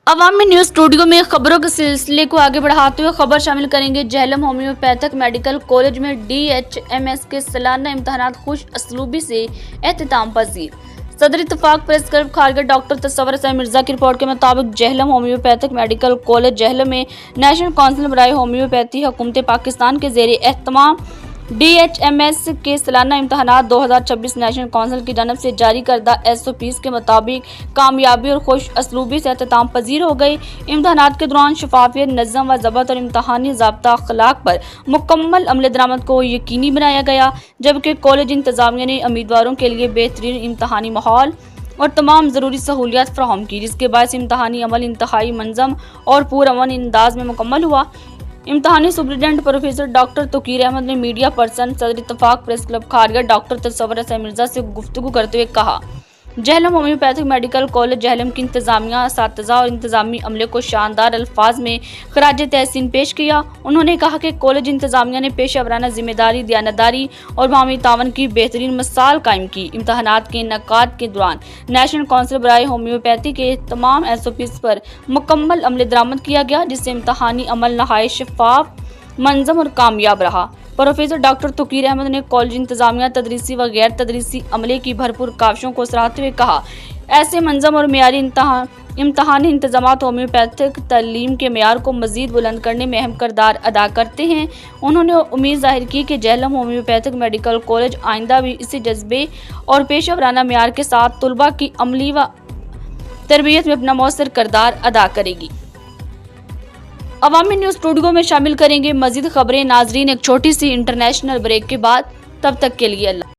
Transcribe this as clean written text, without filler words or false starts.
अवामी news studio में खबरों के सिलसिले को आगे बढ़ाते हुए खबर शामिल करेंगे। झेलम होम्योपैथिक मेडिकल कॉलेज में DHMS के सालाना इम्तिहानात खुश असलूबी से एहतिताम पजीर। सदर Ittefaq press club Kharga doctor Tasawar Hassan Mirza की रिपोर्ट के मुताबिक Jhelum homeopathic medical college Jhelum में नेशनल काउंसिल बराए होम्योपैथी हुकूमत पाकिस्तान के ज़ेरे एहतमाम DHMS के सालाना इम्तहानात 2026 नेशनल काउंसिल की जानब से जारी करदा SOPs के मुताबिक कामयाबी और खुश असलूबी से एहतमाम पजीर हो गई। इम्तहानात के दौरान शफाफियत, नज़म व ज़ब्त और इम्तहानी ज़ाब्ता अखलाक पर मुकम्मल अमल दरामद को यकीनी बनाया गया, जबकि कॉलेज इंतज़ामिया ने उम्मीदवारों के लिए बेहतरीन इम्तहानी माहौल और तमाम ज़रूरी सहूलियात फराहम की, जिसके बायस इम्तहानी अमल इंतहाई मंज़म और पुरअमन अंदाज में मुकम्मल हुआ। इम्तहानी superintendent professor doctor Tauqeer Ahmed ने मीडिया पर्सन सदर Ittefaq press club Kharga doctor Tasawar Hassan Mirza से गुफ्तगू करते हुए कहा, Jhelum homeopathic medical college Jhelum की इंतजामिया, असातिज़ा और इंतजामी अमले को शानदार अल्फाज में खराज तहसीन पेश किया। उन्होंने कहा कि कॉलेज इंतजामिया ने पेशा वराना जिम्मेदारी, दयानतदारी और बाहमी तावन की बेहतरीन मिसाल कायम की। इम्तहानात के इनेकाद के दौरान नेशनल काउंसिल बराए होम्योपैथी के तमाम SOPs पर मुकम्मल अमल दरामद किया गया, जिससे इम्तहानी अमल नहायत शफाफ, मंज़म और कामयाब रहा। प्रोफेसर डॉक्टर तौकीर अहमद ने कॉलेज इंतजामिया, तदरीसी व गैर तदरीसी अमले की भरपूर काविशों को सराहते हुए कहा, ऐसे मंज़म और मेयारी इम्तहानी इंतजामात होम्योपैथिक तालीम के मेयार को मज़ीद बुलंद करने में अहम किरदार अदा करते हैं। उन्होंने उम्मीद जाहिर की कि झेलम होम्योपैथिक मेडिकल कॉलेज आइंदा भी इसी जज्बे और पेशा वराना मेयार के साथ तुलबा की अमली व तरबियत में अपना मौसर किरदार अदा करेगी। अवामी न्यूज स्टूडियो में शामिल करेंगे मजीद खबरें। नाजरीन, एक छोटी सी इंटरनेशनल ब्रेक के बाद, तब तक के लिए अल्लाह।